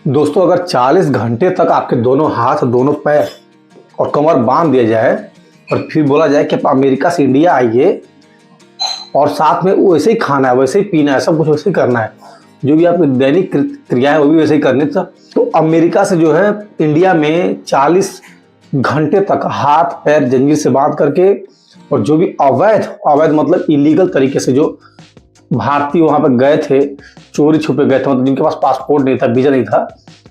दोस्तों, अगर 40 घंटे तक आपके दोनों हाथ, दोनों पैर और कमर बांध दिया जाए और फिर बोला जाए कि आप अमेरिका से इंडिया आइए और साथ में वैसे ही खाना है, वैसे ही पीना है, सब कुछ वैसे ही करना है, जो भी आपकी दैनिक क्रिया है वो भी वैसे ही करनी था। तो अमेरिका से जो है इंडिया में 40 घंटे तक हाथ पैर जंजीर से बांध करके और जो भी अवैध मतलब इलीगल तरीके से जो भारतीय वहां पर गए थे, चोरी छुपे गए थे, मतलब जिनके पास पासपोर्ट नहीं था, वीजा नहीं था,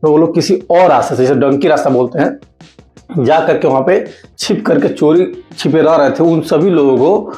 तो वो लोग किसी और रास्ते से, जैसे डंकी रास्ता बोलते हैं, जा करके वहां पे छिप करके चोरी छिपे रह रहे थे, उन सभी लोगों को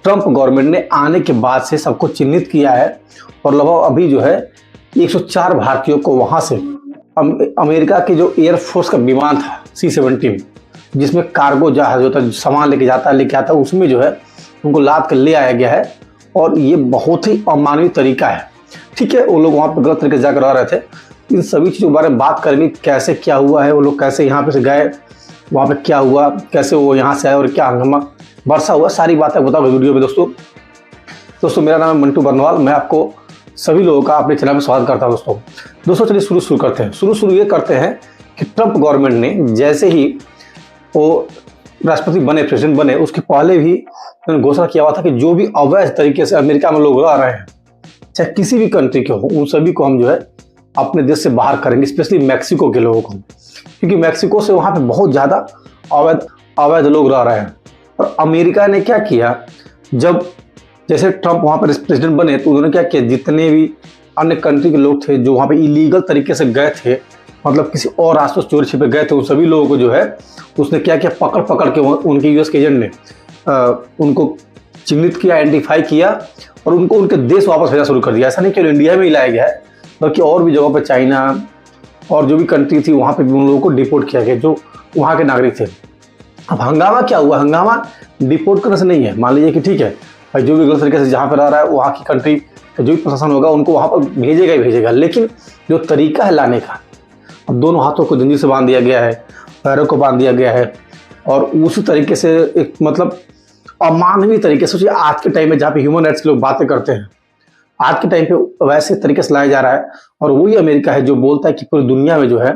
ट्रंप गवर्नमेंट ने आने के बाद से सबको चिन्हित किया है और लगभग अभी जो है 104 भारतीयों को वहां से अमेरिका के जो एयरफोर्स का विमान था C-17, जिसमें कार्गो जहाज होता है, सामान लेके जाता है, लेके आता है, उसमें जो है उनको लाद कर ले आया गया है। और ये बहुत ही अमानवीय तरीका है। ठीक है, वो लोग वहाँ पर गलत तरीके से जाकर रह रहे थे। इन सभी चीज़ों के बारे में बात करेंगे, कैसे क्या हुआ है, वो लोग कैसे यहाँ पे से गए, वहाँ पे क्या हुआ, कैसे वो यहाँ से आए और क्या हंगामा बरसा हुआ, सारी बातें बताऊँगा वीडियो में। दोस्तों मेरा नाम है मंटू बर्नवाल, मैं आपको सभी लोगों का अपने चैनल पर स्वागत करता हूँ। दोस्तों चलिए शुरू करते हैं। शुरू ये करते हैं कि ट्रंप गवर्नमेंट ने जैसे ही वो राष्ट्रपति बने, प्रेसिडेंट बने, उसके पहले भी उन्होंने घोषणा किया हुआ था कि जो भी अवैध तरीके से अमेरिका में लोग रह रहे हैं, चाहे किसी भी कंट्री के हो, उन सभी को हम जो है अपने देश से बाहर करेंगे, स्पेशली मैक्सिको के लोगों को, क्योंकि मैक्सिको से वहाँ पे बहुत ज़्यादा अवैध लोग रह रहे हैं। और अमेरिका ने क्या किया, जब जैसे ट्रंप वहाँ पर प्रेसिडेंट बने तो उन्होंने क्या किया, जितने भी अन्य कंट्री के लोग थे जो वहाँ पे इलीगल तरीके से गए थे, मतलब किसी और रास्ते से चोरी छिपे गए थे, उन सभी लोगों को जो है उसने क्या किया, पकड़ के उनके यूएस के एजेंट ने उनको चिन्हित किया, आइडेंटिफाई किया और उनको उनके देश वापस भेजना शुरू कर दिया। ऐसा नहीं केवल इंडिया में ही लाया गया है, बल्कि और भी जगहों पर, चाइना और जो भी कंट्री थी वहाँ पे भी उन लोगों को डिपोर्ट किया गया जो वहाँ के नागरिक थे। अब हंगामा क्या हुआ, हंगामा डिपोर्ट करने से नहीं है। मान लीजिए कि ठीक है भाई, जो भी गलत तरीके से जहाँ पर रह रहा है वहाँ की कंट्री का जो भी प्रशासन होगा उनको वहाँ पर भेजेगा ही भेजेगा, लेकिन जो तरीका है लाने का, अब दोनों हाथों को जंजीर से बांध दिया गया है, पैरों को बांध दिया गया है और उसी तरीके से एक मतलब अमानवीय तरीके से, सोचिए आज के टाइम में जहाँ पे ह्यूमन राइट्स के लोग बातें करते हैं, आज के टाइम पे वैसे तरीके से लाया जा रहा है। और वही अमेरिका है जो बोलता है कि पूरी दुनिया में जो है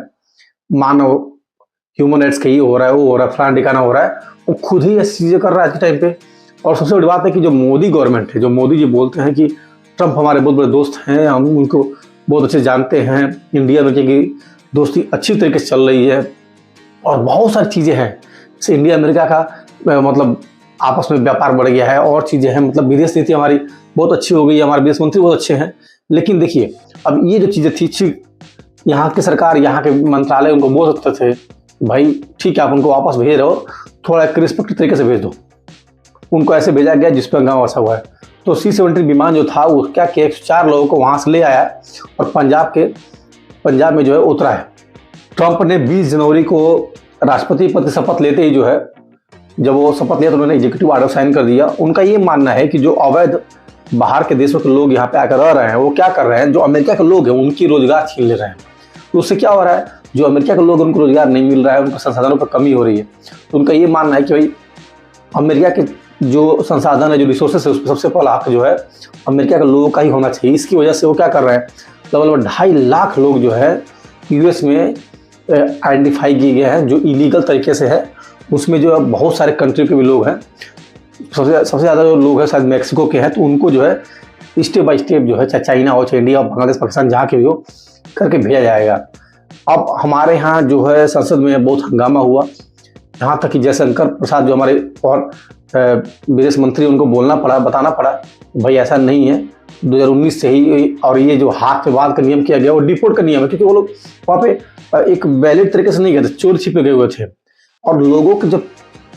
मानव ह्यूमन राइट्स का ये हो रहा है, वो हो रहा है, फलाना ठिकाना हो रहा है, वो खुद ही ऐसी चीज़ें कर रहा है आज के टाइम पे। और सबसे बड़ी बात है कि जो मोदी गवर्नमेंट है, जो मोदी जी बोलते हैं कि ट्रंप हमारे बहुत बड़े दोस्त हैं, हम उनको बहुत अच्छे जानते हैं, इंडिया में की दोस्ती अच्छी तरीके से चल रही है और बहुत सारी चीज़ें हैं, जैसे इंडिया अमेरिका का मतलब आपस में व्यापार बढ़ गया है और चीज़ें हैं, मतलब विदेश नीति हमारी बहुत अच्छी हो गई है, हमारे विदेश मंत्री बहुत अच्छे हैं। लेकिन देखिए, अब ये जो चीज़ें थी, यहाँ की सरकार, यहाँ के मंत्रालय उनको बोल सकते थे भाई ठीक है, आप उनको वापस भेज रहे हो, थोड़ा एक रिस्पेक्ट तरीके से भेज दो। उनको ऐसे भेजा गया जिस पर हंगामा बरसा हुआ है। तो C-17 विमान जो था वो क्या किया, 104 लोगों को वहाँ से ले आया और पंजाब में जो है उतरा है। ट्रंप ने 20 जनवरी को राष्ट्रपति पद की शपथ लेते ही जो है, जब वो शपथ लिया तो उन्होंने एग्जीक्यूटिव ऑर्डर साइन कर दिया। उनका ये मानना है कि जो अवैध बाहर के देशों के लोग यहाँ पे आकर रह रहे हैं, वो क्या कर रहे हैं, जो अमेरिका के लोग हैं उनकी रोजगार छीन ले रहे हैं। तो उससे क्या हो रहा है, जो अमेरिका के लोग उनको रोजगार नहीं मिल रहा है, उनके संसाधनों पर कमी हो रही है। तो उनका ये मानना है कि भाई अमेरिका के जो संसाधन है, जो रिसोर्सेस है, उस पर सबसे पहला हक जो है अमेरिका के लोगों का ही होना चाहिए। इसकी वजह से वो क्या कर रहे हैं, लगभग 2.5 लाख लोग जो है यूएस में आइडेंटिफाई किए गए हैं जो इलीगल तरीके से है। उसमें जो है बहुत सारे कंट्री के भी लोग हैं, सबसे ज़्यादा जो लोग हैं शायद मैक्सिको के हैं। तो उनको जो है स्टेप बाय स्टेप जो है, चाहे चाइना हो, चाहे इंडिया हो, बांग्लादेश, पाकिस्तान, जहाँ के भी हो, करके भेजा जाएगा। अब हमारे यहाँ जो है संसद में बहुत हंगामा हुआ, यहाँ तक कि जयशंकर प्रसाद जो हमारे और विदेश मंत्री, उनको बताना पड़ा भाई ऐसा नहीं है, 2019 से ही। और ये जो हाथ पे बांध का नियम किया गया वो डिपोर्ट का नियम है, क्योंकि वो लोग वहाँ पे एक वैलिड तरीके से नहीं गए थे, चोर छिपे गए हुए थे। और लोगों के जब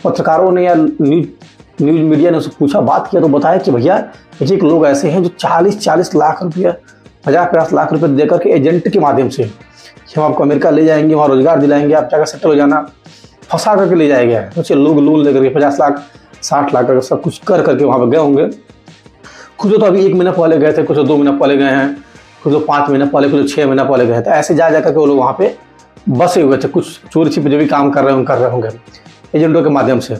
पत्रकारों ने या न्यूज मीडिया ने उससे पूछा, बात किया, तो बताया कि भैया एक लोग ऐसे हैं जो 40 लाख रुपया, 50 लाख रुपये देकर के एजेंट के माध्यम से हम आपको अमेरिका ले जाएंगे, वहाँ रोजगार दिलाएंगे, आप जाकर सेटल हो जाना, फंसा करके ले जाया गया है। तो लोग लोन लेकर के 50 लाख 60 लाख सब कुछ कर करके वहाँ पर गए होंगे। कुछ तो अभी 1 महीना पहले गए थे, कुछ 2 महीना पहले गए हैं, कुछ 5 महीना पहले, कुछ 6 महीना पहले गए थे। ऐसे जा करके वो लोग वहाँ पे बसे हुए थे, कुछ चोरी छिपे जो भी काम कर रहे होंगे एजेंटों के माध्यम से।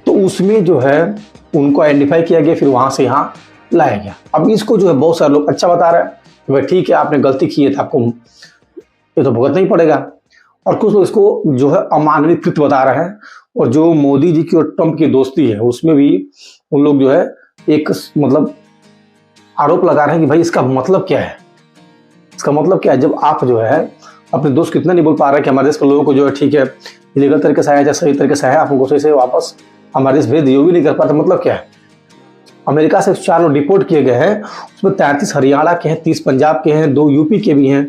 तो उसमें जो है उनको आइडेंटिफाई किया गया, फिर वहाँ से यहाँ लाया गया। अब इसको जो है बहुत सारे लोग अच्छा बता रहे हैं कि भाई ठीक है, आपने गलती की है तो आपको ये तो भुगतना ही पड़ेगा। और कुछ लोग इसको जो है अमानवीय कृत्य बता रहे हैं। और जो मोदी जी की और ट्रंप की दोस्ती है उसमें भी उन लोग जो है एक मतलब आरोप लगा रहे हैं कि भाई इसका मतलब क्या है, इसका मतलब क्या है। जब आप जो है अपने दोस्त कितना नहीं बोल पा रहे कि हमारे देश के लोगों को जो है ठीक है इलीगल तरीके से आया या सही तरीके से आया, आप उनको सही से वापस हमारे देश भेज दिए, वो भी नहीं कर पाते, मतलब क्या है। अमेरिका से 4 लोग डिपोर्ट किए गए हैं, उसमें 33 हरियाणा के हैं, 30 पंजाब के हैं, 2 यूपी के भी हैं,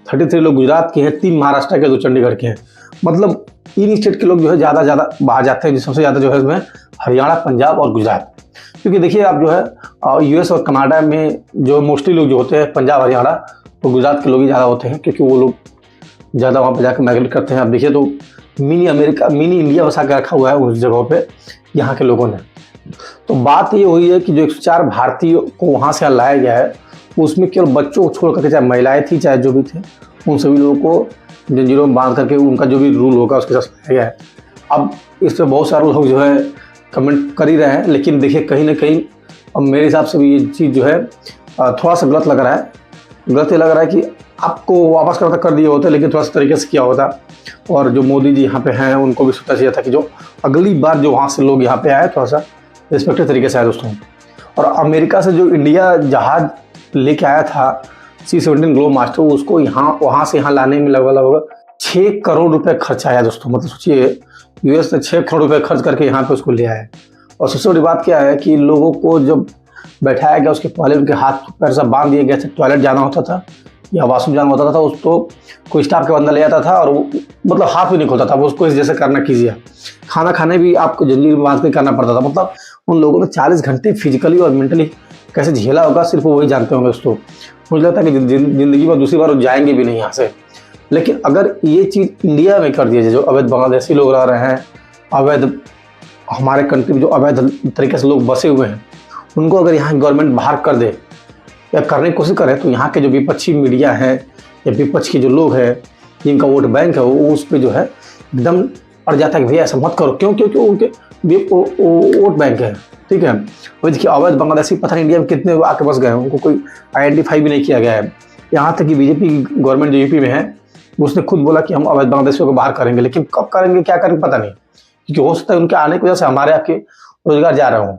33 लोग गुजरात के हैं, 3 महाराष्ट्र के, 2 चंडीगढ़ के हैं। मतलब इन स्टेट के लोग जो है ज़्यादा बाहर जाते हैं, सबसे ज़्यादा जो है इसमें हरियाणा, पंजाब और गुजरात। क्योंकि देखिए आप जो है यूएस और कनाडा में जो मोस्टली लोग जो होते हैं पंजाब हरियाणा तो गुजरात के लोग ही ज़्यादा होते हैं, क्योंकि वो लोग ज़्यादा वहाँ पर जाकर माइग्रेट करते हैं। आप देखिए तो मिनी अमेरिका, मिनी इंडिया बसा के रखा हुआ है उस जगहों पे यहाँ के लोगों ने। तो बात ये हुई है कि जो 104 भारतीयों को वहाँ से लाया गया है उसमें केवल बच्चों को छोड़ करके, चाहे महिलाएं थी चाहे जो भी थे, उन सभी लोगों को जंजीरों में बांध करके उनका जो भी रूल होगा उसके साथ लाया गया है। अब इस पर बहुत सारे लोग जो है कमेंट कर ही रहे हैं, लेकिन देखिए कहीं ना कहीं अब मेरे हिसाब से भी ये चीज़ जो है थोड़ा सा गलत लग रहा है। गलत ये लग रहा है कि आपको वापस करता कर दिए होते, लेकिन थोड़ा सा तरीके से किया होता। और जो मोदी जी यहाँ पे हैं उनको भी सोचना चाहिए था कि जो अगली बार जो वहाँ से लोग यहाँ पे आए थोड़ा सा रिस्पेक्टेड तरीके से आए दोस्तों। और अमेरिका से जो इंडिया जहाज लेके आया था C-17 ग्लोब मास्टर, उसको यहाँ वहाँ से यहाँ लाने में लगभग 6 करोड़ रुपए खर्च आया दोस्तों। मतलब सोचिए यूएस ने 6 करोड़ रुपए खर्च करके यहाँ पे उसको ले आया। और सबसे बड़ी बात क्या है कि लोगों को जब बैठाया गया उसके पहले उनके हाथ पैर सब बांध दिए गए थे, टॉयलेट जाना होता था या वॉशरूम जाना होता था उस तो कोई स्टाफ का बंदा ले आता था और वो मतलब हाथ भी नहीं खोलता था, वो उसको इस जैसे करना कीजिए। खाना खाने भी आपको जंजीर में बांध के करना पड़ता था। मतलब उन लोगों ने 40 घंटे फिजिकली और मेंटली कैसे झेला होगा सिर्फ वही जानते होंगे दोस्तों। मुझे लगता है कि जिंदगी में दूसरी बार वो जाएंगे भी नहीं यहाँ से। लेकिन अगर ये चीज़ इंडिया में कर दिया जाए, जो अवैध बांग्लादेशी लोग रह रहे हैं, अवैध हमारे कंट्री में जो अवैध तरीके से लोग बसे हुए हैं, उनको अगर यहाँ गवर्नमेंट बाहर कर दे या करने की कोशिश करे, तो यहाँ के जो विपक्षी मीडिया है या विपक्ष के जो लोग हैं जिनका वोट बैंक है वो उस पर जो है एकदम अड़ जाता है कि भैया ऐसा मत करो। क्यों? क्योंकि उनके वोट बैंक है, ठीक है। वही देखिए अवैध बांग्लादेशी पता नहीं इंडिया में कितने आके बस गए हैं, उनको कोई आइडेंटिफाई भी नहीं किया गया है। यहाँ तक कि बीजेपी गवर्नमेंट जो यूपी में है उसने खुद बोला कि हम अवैध बांग्लादेशियों को बाहर करेंगे, लेकिन कब करेंगे क्या करेंगे पता नहीं, क्योंकि हो सकता है उनके आने की वजह से हमारे आपके रोजगार जा रहे हों।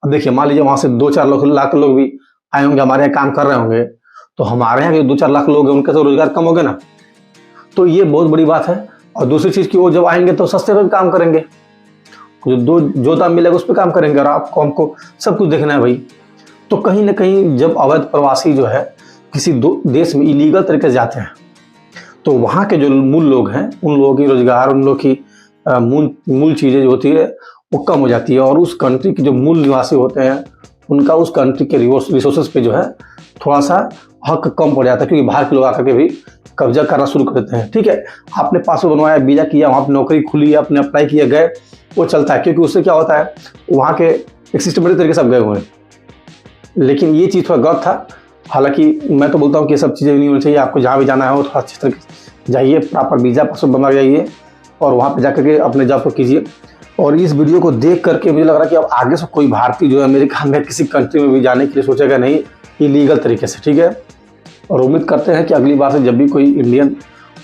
अब देखिए मान लीजिए वहाँ से 2-4 लाख लोग भी आए होंगे, हमारे यहाँ काम कर रहे होंगे, तो हमारे यहाँ के 2-4 लाख लोग हैं उनके तो रोजगार कम हो गए ना। तो ये बहुत बड़ी बात है। और दूसरी चीज़ की वो जब आएंगे तो सस्ते पे भी काम करेंगे, जो दाम मिलेगा उस पर काम करेंगे। और आपको हमको सब कुछ देखना है भाई। तो कहीं ना कहीं जब अवैध प्रवासी जो है किसी देश में इलीगल तरीके से जाते हैं तो वहाँ के जो मूल लोग हैं उन लोगों की रोजगार, उन लोगों की मूल चीज़ें जो होती है वो कम हो जाती है। और उस कंट्री के जो मूल निवासी होते हैं उनका उस कंट्री के रिसोर्सेज पे जो है थोड़ा सा हक कम पड़ जाता है, क्योंकि बाहर के लोग आकर के भी कब्जा करना शुरू कर देते हैं। ठीक है, आपने पासपोर्ट बनवाया, वीज़ा किया, वहाँ पर नौकरी खुली, आपने अप्लाई किया, गए, वो चलता है, क्योंकि उससे क्या होता है वहाँ के एक सिस्टमेटिक तरीके से सब गए हुए हैं। लेकिन ये चीज़ थोड़ा गलत था। हालांकि मैं तो बोलता हूँ कि ये सब चीज़ें नहीं होनी चाहिए। आपको जहाँ भी जाना हो थोड़ा अच्छी तरीके से जाइए, प्रॉपर वीज़ा पासपोर्ट बनवा जाइए और वहाँ पर जाकर के अपने जॉब को कीजिए। और इस वीडियो को देख करके मुझे लग रहा है कि अब आगे से कोई भारतीय जो है अमेरिका में किसी कंट्री में भी जाने के लिए सोचेगा नहीं इलीगल तरीके से, ठीक है। और उम्मीद करते हैं कि अगली बार से जब भी कोई इंडियन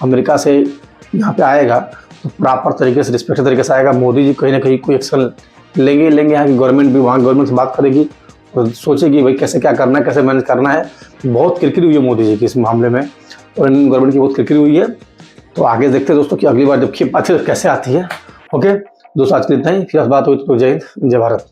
अमेरिका से यहाँ पे आएगा तो प्रॉपर तरीके से, रिस्पेक्टेड तरीके से आएगा। मोदी जी कहीं ना कहीं कोई एक्शन लेंगे। यहाँ की गवर्नमेंट भी वहाँ गवर्नमेंट से बात करेगी और सोचेगी भाई कैसे क्या करना है, कैसे मैनेज करना है। बहुत किरकिरी हुई है मोदी जी की इस मामले में और इंडियन गवर्नमेंट की बहुत किरकिरी हुई है। तो आगे देखते हैं दोस्तों कि अगली बार जब खेप आती है तो कैसे आती है। ओके दोस्तों, आज के इतना ही, फिर बात हुई तो जय हिंद, जय भारत।